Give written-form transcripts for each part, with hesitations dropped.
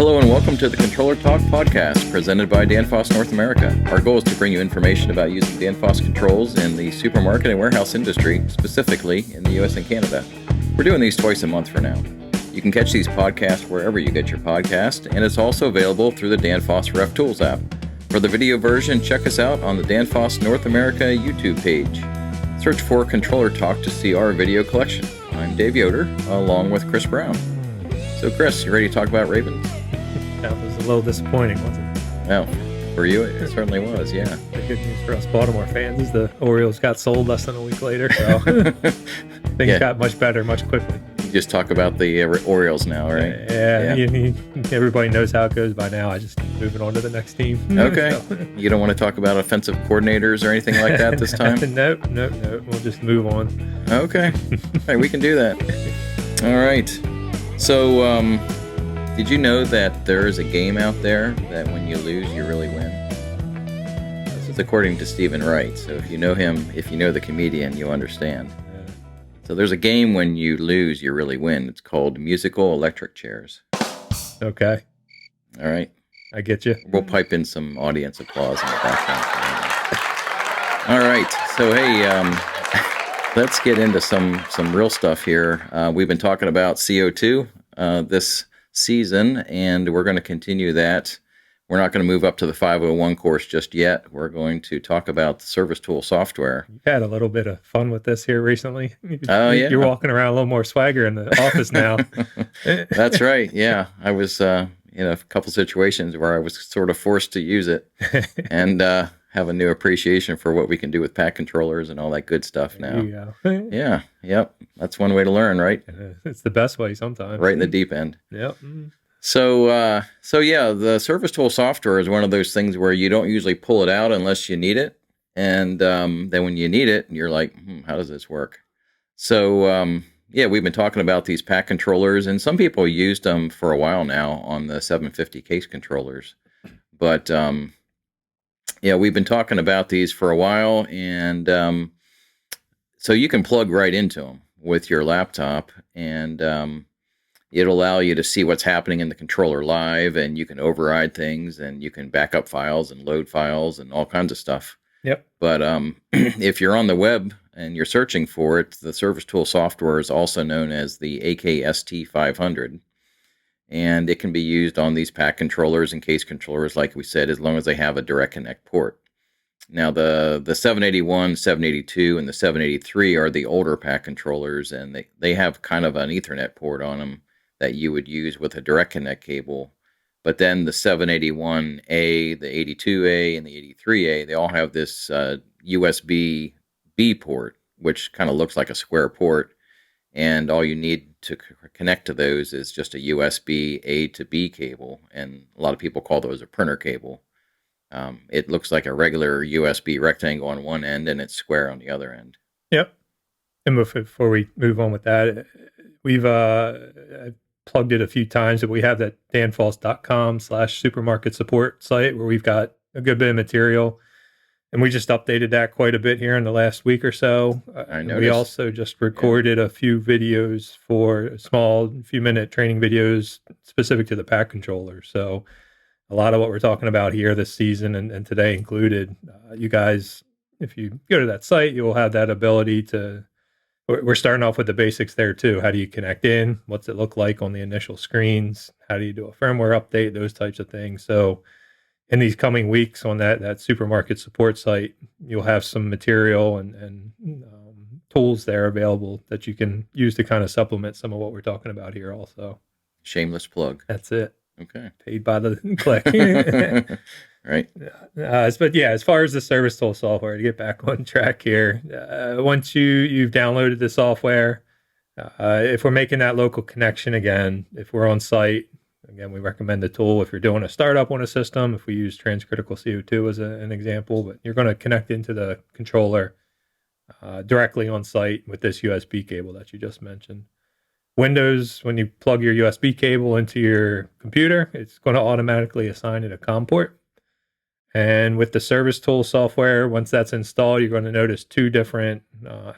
Hello and welcome to the Controller Talk podcast presented by Danfoss North America. Our goal is to bring you information about using Danfoss controls in the supermarket and warehouse industry, specifically in the US and Canada. We're doing these twice a month for now. You can catch these podcasts wherever you get your podcast, and it's also available through the Danfoss Ref Tools app. For the video version, check us out on the Danfoss North America YouTube page. Search for Controller Talk to see our video collection. I'm Dave Yoder, along with Chris Brown. So Chris, you ready to talk about Ravens? That was a little disappointing, wasn't it? Well, for you, it certainly was, yeah. The good news for us Baltimore fans is the Orioles got sold less than a week later, so things got much better, much quickly. You just talk about the Orioles now, right? Yeah. Everybody knows how it goes by now. I just keep moving on to the next team. Okay. So. You don't want to talk about offensive coordinators or anything like that this time? Nope. We'll just move on. Okay. All right, we can do that. All right. So, did you know that there is a game out there that when you lose, you really win? This is according to Stephen Wright. So if you know him, if you know the comedian, you'll understand. Yeah. So there's a game when you lose, you really win. It's called musical electric chairs. Okay. All right. I get you. We'll pipe in some audience applause in the background. All right. So, hey, let's get into some real stuff here. We've been talking about CO2 this season, and we're going to continue that. We're not going to move up to the 501 course just yet. We're going to talk about the service tool software. You've had a little bit of fun with this here recently. Oh, yeah. You're walking around a little more swagger in the office now. That's right. Yeah. I was in a couple situations where I was sort of forced to use it and have a new appreciation for what we can do with pack controllers and all that good stuff now. Yeah. Yep. That's one way to learn, right? It's the best way sometimes. Right in the deep end. Yep. So yeah, the service tool software is one of those things where you don't usually pull it out unless you need it. And then when you need it, you're like, how does this work? So, yeah, we've been talking about these pack controllers, and some people used them for a while now on the 750 case controllers. But, yeah, we've been talking about these for a while, and so you can plug right into them with your laptop, and it'll allow you to see what's happening in the controller live, and you can override things, and you can back up files and load files and all kinds of stuff. Yep. But if you're on the web and you're searching for it, the service tool software is also known as the AKST 500. And it can be used on these pack controllers and case controllers, like we said, as long as they have a direct connect port. Now, the 781, 782, and the 783 are the older pack controllers, and they have kind of an Ethernet port on them that you would use with a direct connect cable. But then the 781A, the 82A, and the 83A, they all have this USB-B port, which kind of looks like a square port. And all you need to connect to those is just a USB A to B cable. And a lot of people call those a printer cable. It looks like a regular USB rectangle on one end, and it's square on the other end. Yep. And before we move on with that, we've plugged it a few times, but we have that danfoss.com/supermarket support site where we've got a good bit of material. And we just updated that quite a bit here in the last week or so. I noticed. We also just recorded a few videos for small few-minute training videos specific to the pack controller. So a lot of what we're talking about here this season and today included, you guys, if you go to that site, you'll have that ability to, we're starting off with the basics there too. How do you connect in? What's it look like on the initial screens? How do you do a firmware update? Those types of things. So in these coming weeks on that supermarket support site, you'll have some material and tools there available that you can use to kind of supplement some of what we're talking about here also. Shameless plug. That's it. Okay. Paid by the click. Right. But yeah, as far as the service tool software, to get back on track here, once you've downloaded the software, if we're making that local connection again, if we're on site, again, we recommend the tool if you're doing a startup on a system, if we use transcritical CO2 as an example, but you're going to connect into the controller directly on site with this USB cable that you just mentioned. Windows, when you plug your USB cable into your computer, it's going to automatically assign it a COM port. And with the service tool software, once that's installed, you're going to notice two different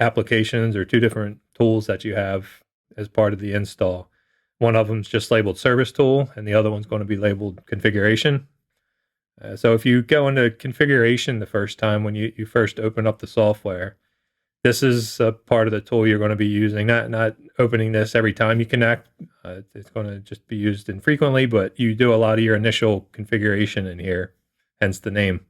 applications or two different tools that you have as part of the install. One of them's just labeled service tool, and the other one's going to be labeled configuration. So if you go into configuration the first time when you first open up the software, this is a part of the tool you're going to be using. Not opening this every time you connect. It's going to just be used infrequently, but you do a lot of your initial configuration in here, hence the name.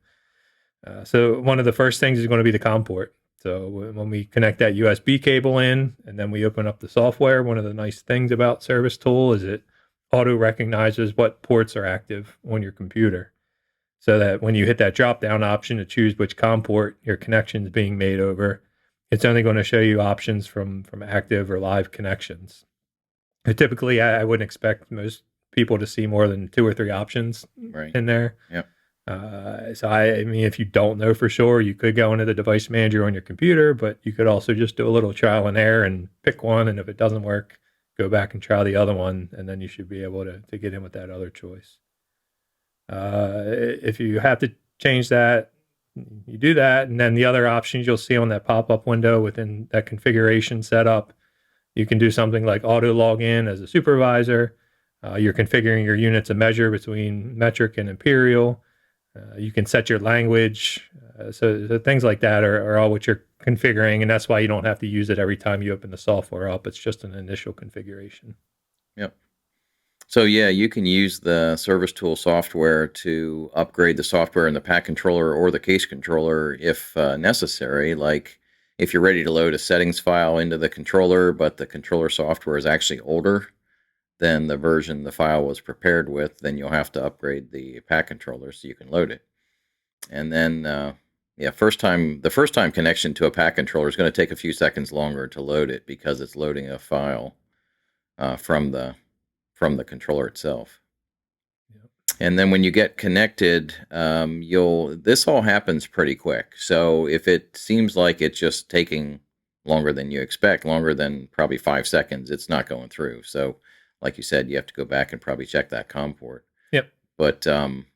So one of the first things is going to be the COM port. So when we connect that USB cable in and then we open up the software, one of the nice things about Service Tool is it auto recognizes what ports are active on your computer. So that when you hit that drop down option to choose which COM port your connection is being made over, it's only going to show you options from active or live connections. But typically, I wouldn't expect most people to see more than 2 or 3 options in there. Yep. So I mean, if you don't know for sure, you could go into the device manager on your computer, but you could also just do a little trial and error and pick one. And if it doesn't work, go back and try the other one. And then you should be able to get in with that other choice. If you have to change that, you do that. And then the other options you'll see on that pop-up window within that configuration setup, you can do something like auto login as a supervisor. You're configuring your units of measure between metric and imperial. You can set your language. So things like that are all what you're configuring, and that's why you don't have to use it every time you open the software up. It's just an initial configuration. Yep. So yeah, you can use the Service Tool software to upgrade the software in the pack controller or the case controller if necessary. Like if you're ready to load a settings file into the controller, but the controller software is actually older than the version the file was prepared with, then you'll have to upgrade the pack controller so you can load it. And then, the first time connection to a pack controller is going to take a few seconds longer to load it because it's loading a file from the controller itself. Yep. And then when you get connected, this all happens pretty quick. So if it seems like it's just taking longer than you expect, longer than probably 5 seconds, it's not going through. So like you said, you have to go back and probably check that COM port. Yep. But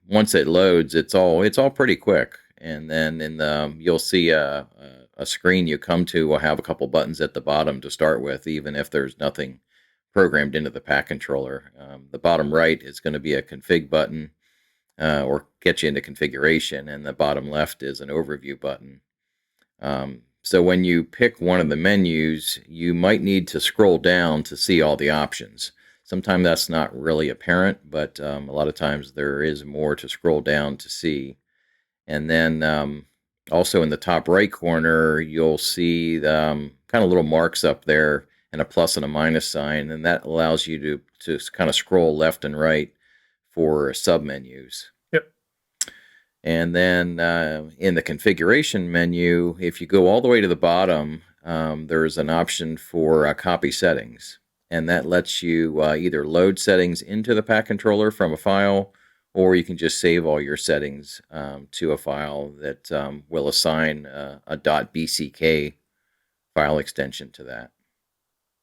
once it loads, it's all pretty quick. And then you'll see a screen you come to will have a couple buttons at the bottom to start with, even if there's nothing programmed into the pack controller. The bottom right is going to be a config button or get you into configuration, and the bottom left is an overview button. So when you pick one of the menus, you might need to scroll down to see all the options. Sometimes that's not really apparent, but a lot of times there is more to scroll down to see. And then also in the top right corner, you'll see kind of little marks up there and a plus and a minus sign, and that allows you to kind of scroll left and right for submenus. Yep. And then in the configuration menu, if you go all the way to the bottom, there's an option for copy settings. And that lets you either load settings into the pack controller from a file, or you can just save all your settings to a file that will assign a .bck file extension to that.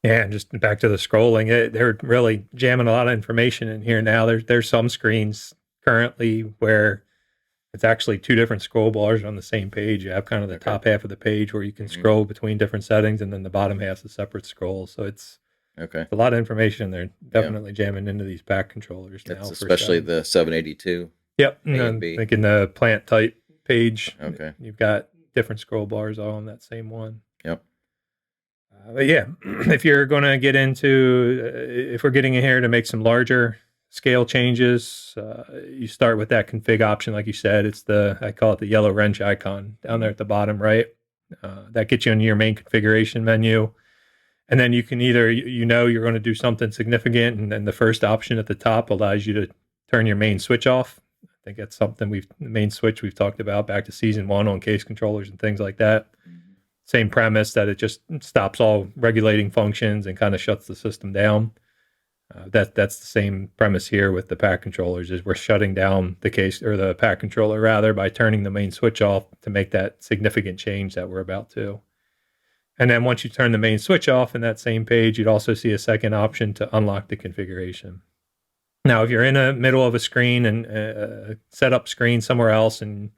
Yeah, and just back to the scrolling, they're really jamming a lot of information in here now. There's some screens currently where it's actually 2 different scroll bars on the same page. You have kind of the top half of the page where you can scroll between different settings, and then the bottom half's a separate scroll. So it's a lot of information. They're definitely jamming into these pack controllers now. Especially the 782. Yep. And like in the plant type page, you've got different scroll bars all on that same one. Yep. But yeah, if you're going to get into, if we're getting in here to make some larger scale changes, you start with that config option. Like you said, it's I call it the yellow wrench icon down there at the bottom right. That gets you into your main configuration menu. And then you can either, you're going to do something significant, and then the first option at the top allows you to turn your main switch off. I think that's something the main switch we've talked about back to season 1 on case controllers and things like that. Same premise, that it just stops all regulating functions and kind of shuts the system down. That's the same premise here with the pack controllers, is we're shutting down the case, or the pack controller rather, by turning the main switch off to make that significant change that we're about to. And then once you turn the main switch off in that same page, you'd also see a second option to unlock the configuration. Now, if you're in the middle of a screen and a setup screen somewhere else, and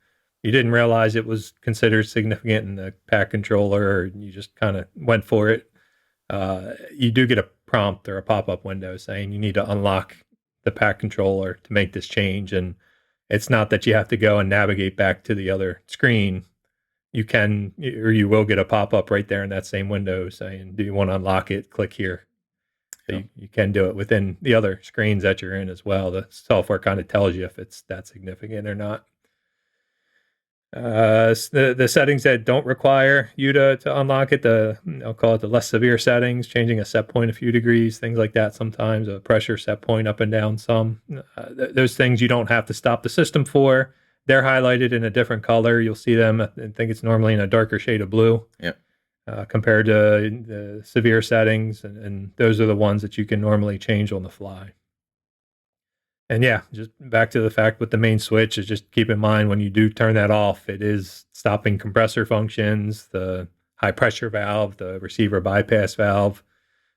you didn't realize it was considered significant in the pack controller, or you just kind of went for it, you do get a prompt or a pop-up window saying you need to unlock the pack controller to make this change. And it's not that you have to go and navigate back to the other screen. You can, or you will get a pop-up right there in that same window saying, do you want to unlock it? Click here. So you can do it within the other screens that you're in as well. The software kind of tells you if it's that significant or not. The settings that don't require you to unlock it, I'll call it the less severe settings, changing a set point a few degrees, things like that. Sometimes a pressure set point up and down some. Those things you don't have to stop the system for. They're highlighted in a different color. You'll see them. I think it's normally in a darker shade of blue. Yep. Compared to the severe settings, and those are the ones that you can normally change on the fly. And yeah, just back to the fact with the main switch is just keep in mind when you do turn that off, it is stopping compressor functions, the high pressure valve, the receiver bypass valve.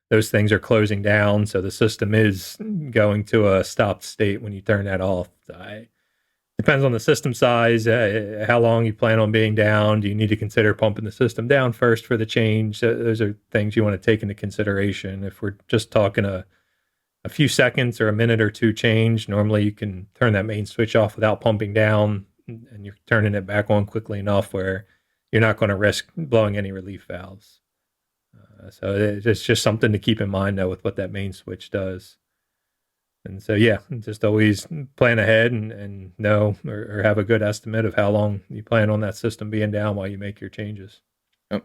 Those things are closing down, so the system is going to a stopped state when you turn that off. Depends on the system size, how long you plan on being down. Do you need to consider pumping the system down first for the change? Those are things you want to take into consideration. If we're just talking a few seconds or a minute or two change, normally you can turn that main switch off without pumping down, and you're turning it back on quickly enough where you're not going to risk blowing any relief valves. So it's just something to keep in mind, though, with what that main switch does. And so, yeah, just always plan ahead and know or have a good estimate of how long you plan on that system being down while you make your changes. Oh,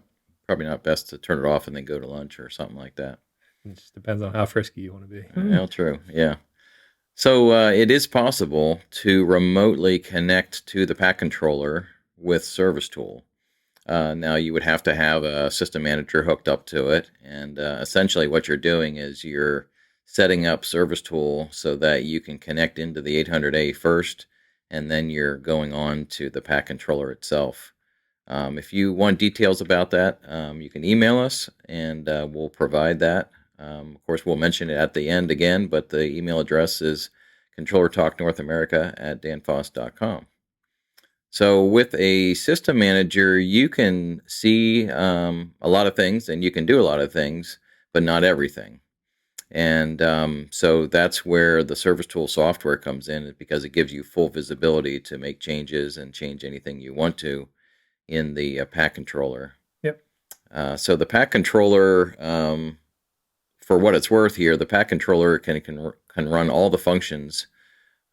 probably not best to turn it off and then go to lunch or something like that. It just depends on how frisky you want to be. Well, true. Yeah. So it is possible to remotely connect to the pack controller with Service Tool. Now, you would have to have a system manager hooked up to it. And essentially what you're doing is you're setting up Service Tool so that you can connect into the 800A first, and then you're going on to the pack controller itself. If you want details about that, you can email us, and we'll provide that. Of course, we'll mention it at the end again, but the email address is controllertalknorthamerica@danfoss.com. So with a system manager, you can see a lot of things, and you can do a lot of things, but not everything. And so that's where the Service Tool software comes in, because it gives you full visibility to make changes and change anything you want to in the pack controller. Yep. So the pack controller, for what it's worth here, the pack controller can run all the functions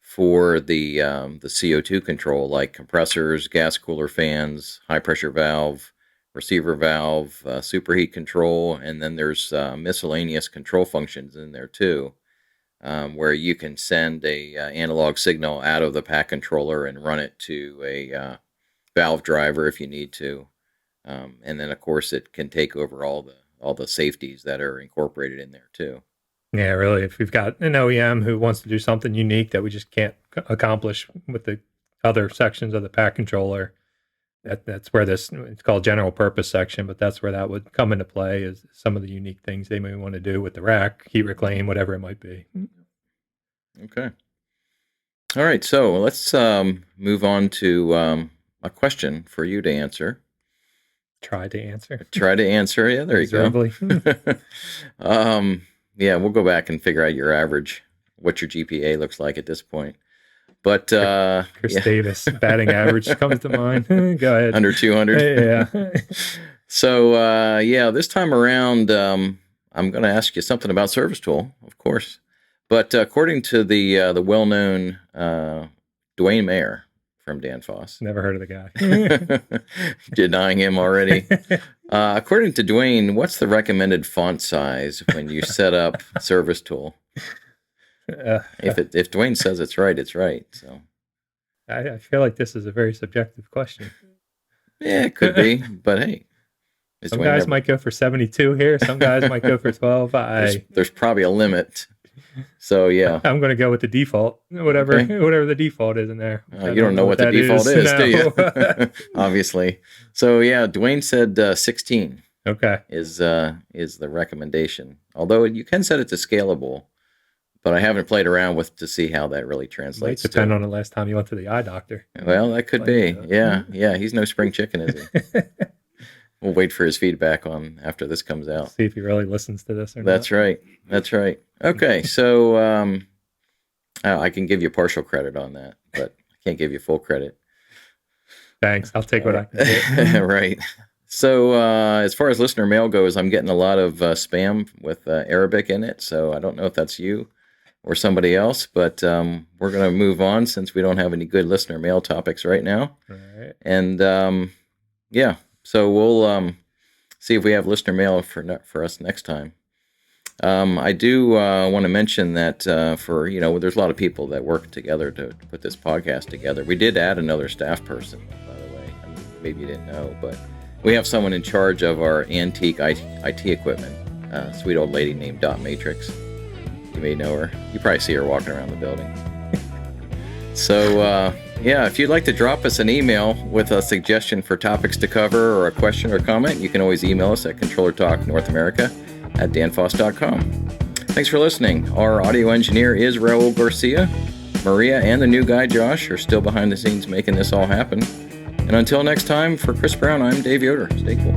for the CO2 control, like compressors, gas cooler fans, high pressure valve, receiver valve, superheat control, and then there's miscellaneous control functions in there too, where you can send a analog signal out of the pack controller and run it to a valve driver if you need to, and then of course it can take over all the safeties that are incorporated in there too. Yeah, really. If we've got an OEM who wants to do something unique that we just can't accomplish with the other sections of the pack controller, that's where it's called general purpose section, but that's where that would come into play, is some of the unique things they may want to do with the rack, heat reclaim, whatever it might be. Okay. All right. So let's move on to a question for you to answer. Try to answer. Yeah, there you go. Yeah, we'll go back and figure out your average, what your GPA looks like at this point. But Chris Davis batting average comes to mind. Go ahead. Under 200. Yeah. So this time around, I'm going to ask you something about Service Tool, of course. But according to the well-known Dwayne Mayer from Danfoss, never heard of the guy. Denying him already. According to Dwayne, what's the recommended font size when you set up Service Tool? If Dwayne says it's right, it's right. So I feel like this is a very subjective question. Yeah, it could be, but hey, some guys might go for 72 here. Some guys might go for 12. There's probably a limit. So yeah, I'm going to go with the default, whatever the default is in there. You don't know what the default is, do you? Obviously. So yeah, Dwayne said 16. Okay, is the recommendation. Although you can set it to scalable, but I haven't played around with to see how that really translates. Might depend on the last time you went to the eye doctor. Well, that could be. Yeah. He's no spring chicken, is he? We'll wait for his feedback on after this comes out. See if he really listens to this or That's not. right. That's right. Okay, so I can give you partial credit on that, but I can't give you full credit. Thanks. I'll take what I can get. Right. So as far as listener mail goes, I'm getting a lot of spam with Arabic in it. So I don't know if that's you or somebody else, but we're going to move on since we don't have any good listener mail topics right now. All right. And yeah, so we'll see if we have listener mail for us next time. I do want to mention that for, there's a lot of people that work together to put this podcast together. We did add another staff person, by the way. I mean, maybe you didn't know, but we have someone in charge of our antique IT equipment, a sweet old lady named Dot Matrix. You may know her. You probably see her walking around the building. So, yeah, if you'd like to drop us an email with a suggestion for topics to cover or a question or comment, you can always email us at controllertalknorthamerica@danfoss.com. Thanks for listening. Our audio engineer is Raul Garcia. Maria and the new guy, Josh, are still behind the scenes making this all happen. And until next time, for Chris Brown, I'm Dave Yoder. Stay cool.